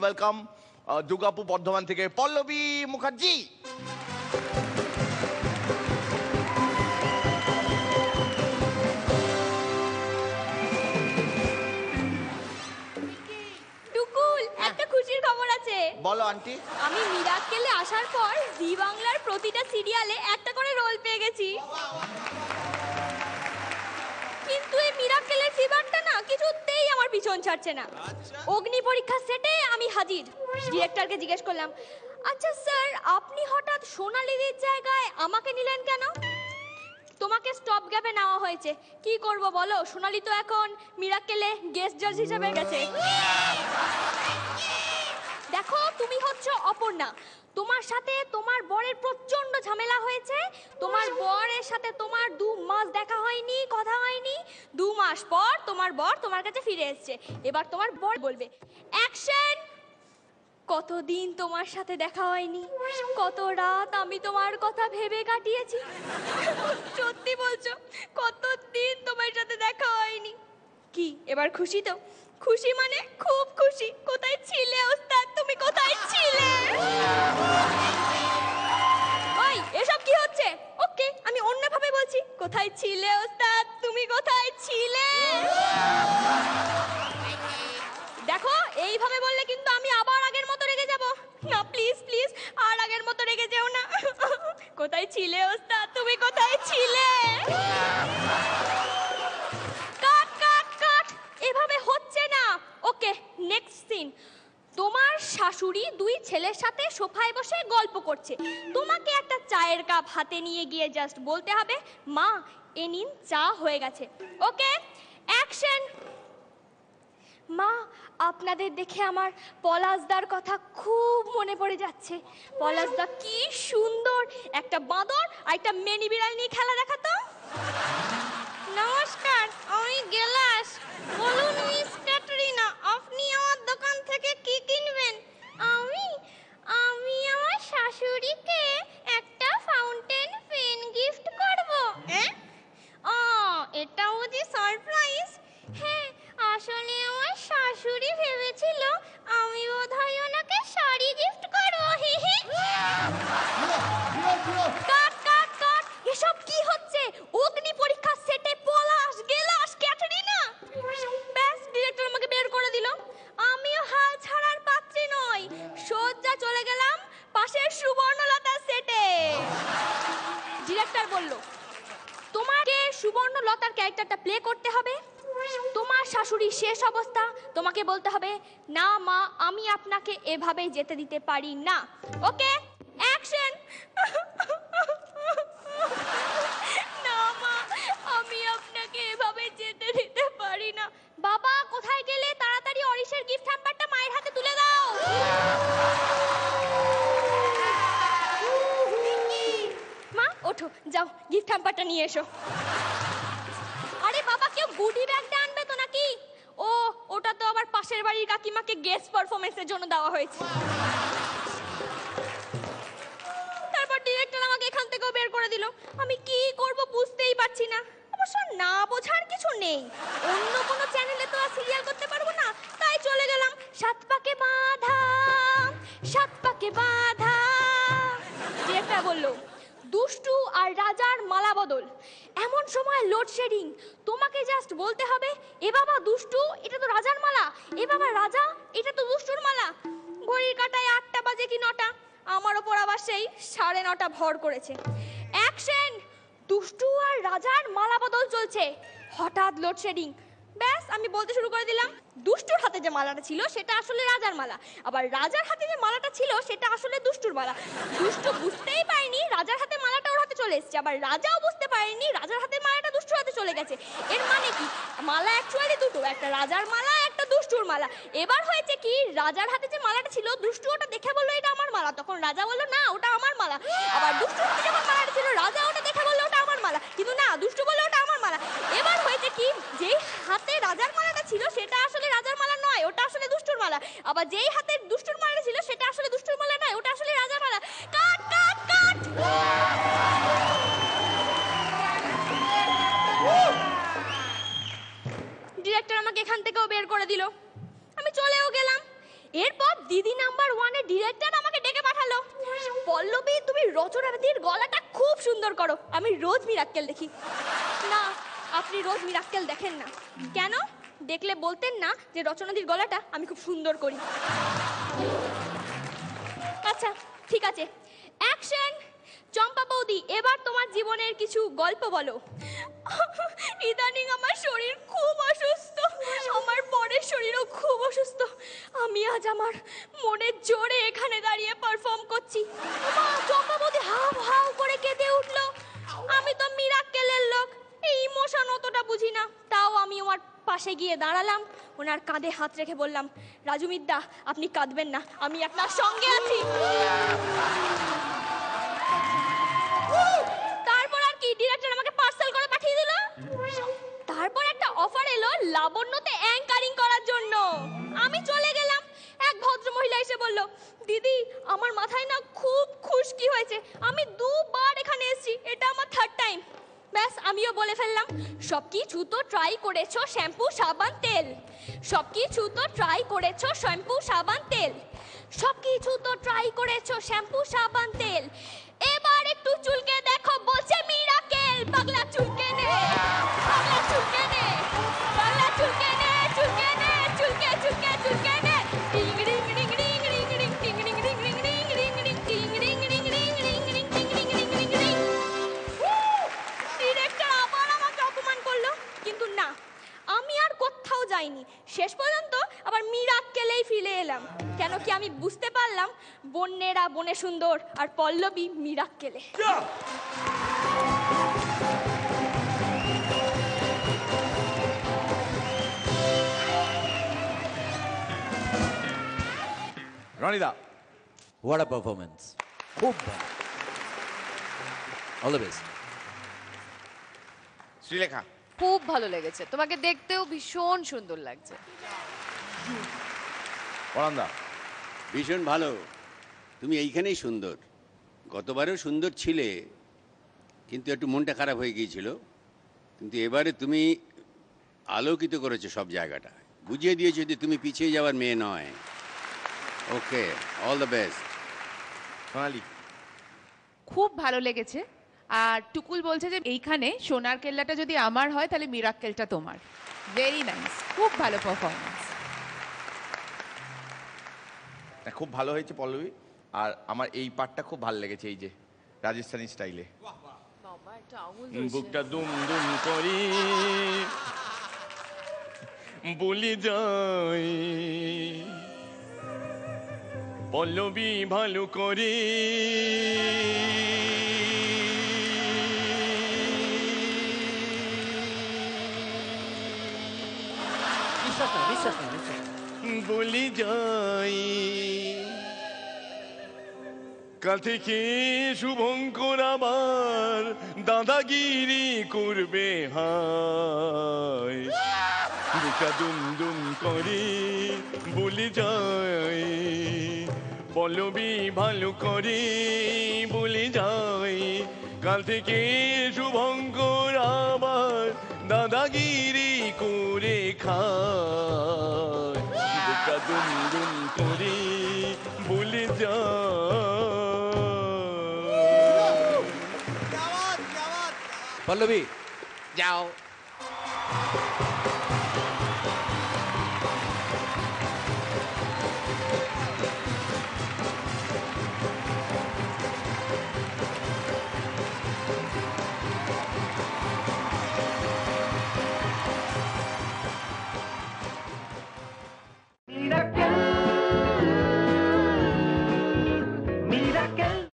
Welcome Durgapur Bardhaman থেকে পল্লবী মুখার্জি। বলো aunty. আমি মিরাক্কেলে আসার পর জি বাংলার প্রতিটা সিরিয়ালে একটা করে রোল পেয়ে গেছি, কিন্তু এই মিরাক্কেলের ফিভারটা না কিছুতেই আমার পিছন ছাড়ছে না। অগ্নি পরীক্ষা সেটে আমি হাজির। ডিরেক্টরকে জিজ্ঞেস করলাম, আচ্ছা স্যার আপনি হঠাৎ সোনালিদির জায়গায় আমাকে নিলেন কেন? তোমাকে স্টপ গ্যাপে নেওয়া হয়েছে। কি করব বলো, সোনালি তো এখন মিরাক্কেলে গেস্ট জাজ হিসেবে গেছে। দেখো তুমি হচ্ছে অপর্ণা, তোমার সাথে তোমার বরের প্রচন্ড ঝামেলা হয়েছে। তোমার বরের সাথে তোমার 2 মাস দেখা হয়নি, কথা হয়নি। 2 মাস পর তোমার বর তোমার কাছে ফিরে এসেছে। এবার তোমার বর বলবে অ্যাকশন। কতদিন তোমার সাথে দেখা হয়নি, কত রাত আমি তোমার কথা ভেবে কাটিয়েছি। সত্যি বলছো, কতদিন তোমার সাথে দেখা হয়নি। কি এবার খুশি তো? খুশি মানে খুব খুশি। কোথায় ছিলে ওস্তাদ, তুমি কোথায় ছিলে? ওই এসব কি হচ্ছে? ওকে আমি অন্যভাবে বলছি, কোথায় ছিলে ওস্তাদ, তুমি কোথায় ছিলে? দেখো এইভাবে বললে কিন্তু আমি আবার আগের মতো রেগে যাব। না প্লিজ প্লিজ, আর আগের মতো রেগে যেও না। কোথায় ছিলে ওস্তাদ, তুমি কোথায় ছিলে? কাট কাট কাট, এভাবে হচ্ছে না। Okay next scene. তোমার শাশুড়ি 2 ছেলের সাথে সোফায় বসে গল্প করছে। তোমাকে একটা চায়ের কাপ হাতে নিয়ে গিয়ে জাস্ট বলতে হবে, মা এ নিন চা হয়ে গেছে। ওকে অ্যাকশন। মা আপনাদের দেখে আমার পলাশদার কথা খুব মনে পড়ে যাচ্ছে। পলাশদা কি সুন্দর একটা বাঁদর আর একটা মেনি বিড়াল নিয়ে খেলা দেখাতো। নমস্কার, আমি গেলাস। বলুন মিস ক্যাটরিনা, আপনি আমার দোকান থেকে কি কিনবেন? আমি আমার শাশুড়িকে একটা ফাউন্টেন পেন গিফট করব। এটা বুঝি সারপ্রাইজ? হ্যাঁ, আসলে আমার শাশুড়ি ভেবেছিল আমি বোধহয় ওনাকে শাড়ি গিফট করব। কাট কাট কাট, এসব কি হচ্ছে? অগ্নি পরীক্ষা সেটে পলাশ গেলাস ক্যাটরিনা। ব্যাস ডিরেক্টর আমাকে বের করে দিল। আমিও হাল ছাড়ার পাত্রী নই, সোজা চলে গেলাম পাশের সুবর্ণলতা সেটে। ডিরেক্টর বলল, তোমাকে সুবর্ণলতার ক্যারেক্টারটা প্লে করতে হবে। তোমার শাশুড়ির শেষ অবস্থা, তোমাকে বলতে হবে, না মা আমি আপনাকে এভাবে যেতে দিতে পারি না। ওকে অ্যাকশন। না মা আমি আপনাকে এভাবে যেতে দিতে পারি না। বাবা কোথায় গেলে? তাড়াতাড়ি অরিশের গিফট হ্যাম্পারটা মায়ের হাতে তুলে দাও। মা ওঠো, যাও গিফট হ্যাম্পারটা নিয়ে এসো। আরে বাবা কেউ গুডি ব্যাগটা আনবে তো নাকি? ও ওটা তো আবার পাশের বাড়ির কাকিমাকে গেস্ট পারফরম্যান্সের জন্য দেওয়া হয়েছে। তারপর ডিরেক্টর আমাকে এখান থেকেও বের করে দিল। আমি কি করব বুঝতেই পারছি না। অবশ্য না বোঝার কিছু নেই, অন্য কোনো চ্যানেলে তো আর সিরিয়াল করতে পারবো না, তাই চলে গেলাম 7 পাকে বাঁধা, 7 পাকে বাঁধা। ডিরেক্টর বলল, দুষ্টু আর রাজার মালা বদল। এমন সময় লোডশেডিং, তোমাকে জাস্ট বলতে হবে, এ বাবা দুষ্টু এটা তো রাজার মালা, এ বাবা রাজা এটা তো দুষ্টুর মালা। ঘড়ির কাঁটায় 8টা বাজে কি 9টা, আমার ওপর আবার সেই 9:30 ভর করেছে। অ্যাকশন। দুষ্টু আর রাজার মালা বদল চলছে, হঠাৎ লোডশেডিং। ব্যাস আমি বলতে শুরু করে দিলাম, দুষ্টুর হাতে যে মালাটা ছিল সেটা আসলে রাজার মালা, আবার রাজার হাতে যে মালাটা ছিল সেটা আসলে দুষ্টুর মালা। দুষ্টু বুঝতেই পারেনি রাজার হাতে মালাটা ওর হাতে চলে এসেছে, আবার রাজাও বুঝতে পারেনি রাজার হাতে মালাটা দুষ্টুর হাতে চলে গেছে। এর মানে কি, মালা অ্যাকচুয়ালি দুটো, একটা রাজার মালা একটা দুষ্টুর মালা। এবার হয়েছে কি, রাজার হাতে যে মালাটা ছিল দুষ্টু ওটা দেখে বললো এটা আমার মালা, তখন রাজা বললো না ওটা আমার মালা। আবার দুষ্টুর হাতে যখন মালাটা ছিল রাজা ওটা দেখে বললো ওটা আমার মালা, কিন্তু না দুষ্টু বললো ওটা আমার মালা। এবার হয়েছে কি, যেই হাতে রাজার মালাটা ছিল সেটা আসলে রাজার মালা নয়, ওটা আসলে দুষ্টুর মালা। আবার যেই হাতে দুষ্টুর মালাটা ছিল সেটা আসলে দুষ্টুর মালা নয়, ওটা আসলে রাজার মালা। কাট কাট কাট। ডিরেক্টর আমাকে এখান থেকেও বের করে দিল। আমি চলেও গেলাম। এরপর দিদি নাম্বার 1 এর ডিরেক্টর আমাকে ডেকে পাঠালো, পল্লবী তুমি রচনাদির গলাটা খুব সুন্দর করো, আমি রোজ মিরাক্কেল দেখি। না, আপনি রোজ মিরাক্কেল দেখেন না। কেন? দেখলে বলতেন না যে রচনাদির গলাটা আমি খুব সুন্দর করি। আচ্ছা ঠিক আছে, অ্যাকশন। চম্পা বৌদি, এবার তোমার জীবনের কিছু গল্প বলো। ইদানিং আমার শরীর খুব অসুস্থ, আমার বরের শরীরও খুব অসুস্থ। আমি আজ আমার মনের জোরে এখানে দাঁড়িয়ে পারফর্ম করছি। মা, চম্পা বৌদি হাউ হাউ করে কেঁদে উঠলো। আমি তো মিরাক্কেলের লোক, এই ইমোশন অতটা বুঝি না। তাও আমি ওর পাশে গিয়ে দাঁড়ালাম, ওনার কাঁধে হাত রেখে বললাম, রাজু মিদ্দা আপনি কাঁদবেন না, আমি আপনার সঙ্গে আছি। তারপর আর কি, ডিরেক্টর আমাকে পার্সেল করে পাঠিয়ে দিল। তারপর একটা অফার এলো লাবণ্যতে অ্যাঙ্কারিং করার জন্য। আমি চলে গেলাম। এক ভদ্র মহিলা এসে বলল, দিদি আমার মাথায় না খুব খুশকি হয়েছে, আমি 2 বার এখানে এসেছি, এটা আমার 3rd টাইম। ব্যাস আমিও বলে ফেললাম, সবকিছু তো ট্রাই করেছো শ্যাম্পু সাবান তেল, সবকিছু তো ট্রাই করেছো শ্যাম্পু সাবান তেল, সবকিছু তো ট্রাই করেছো শ্যাম্পু সাবান তেল, এবার একটু চুলকে দেখো, বলছে মিরাকেল। পাগলা চুলকে নে, পাগলা চুলকে নে, পাগলা চুলকে নে, চুলকে নে, চুলকে চুলকে চুলকে নে। টিং রিং রিং রিং রিং রিং টিং রিং রিং রিং রিং রিং রিং টিং রিং রিং রিং রিং রিং টিং রিং রিং রিং রিং। ডিরেক্টর আবার আমাকে অপমান করলো, কিন্তু না, আমি আর কোথাও যাইনি। শেষ পর্যন্ত আবার মিরাক্কেলেই ফিরে এলাম। কেন কি আমি বুঝতে পারলাম বন্যেরা বনে সুন্দর আর পল্লবী মিরাক্কেলে। রনিদা, হোয়াট আ পারফরমেন্স, খুব ভালো, অল দ্য বেস্ট। শ্রীলেখা, খুব ভালো লেগেছে, তোমাকে দেখতেও ভীষণ সুন্দর লাগছে। পরান্দা, ভীষণ ভালো, তুমি এইখানেই সুন্দর, গতবারেও সুন্দর ছিলে, কিন্তু একটু মনটা খারাপ হয়ে গিয়েছিল, কিন্তু এবারে তুমি আলোকিত করেছো সব জায়গাটা, বুঝিয়ে দিয়েছো যে তুমি পিছিয়ে যাওয়ার মেয়ে নয়। ওকে, অল দ্য বেস্ট। সোনালি, খুব ভালো লেগেছে। আর টুকুল বলছে যে এইখানে সোনার কেল্লাটা যদি আমার হয় তাহলে মিরাক্কেলটা তোমার। ভেরি নাইস, খুব ভালো পারফরমেন্স। খুব ভালো হয়েছে পল্লবী। আর আমার এই পার্টটা খুব ভালো লেগেছে, এই যে রাজস্থানি স্টাইলে। বাবা একটা আঙুল বুকটা দুম দুম করি বলি যাই, পল্লবী ভালো করে বলি যাই, কাল থেকে শুভঙ্কর আবার দাদাগিরি করবে হায়, বুকটা দুম দুম করে বলি যাই, পল্লবী ভালো করে বলে যাই, কাল থেকে শুভঙ্কর আবার দাদাগিরি করে খায়, বুকটা দুম দুম করে বলে যাই। পল্লবী, যাও।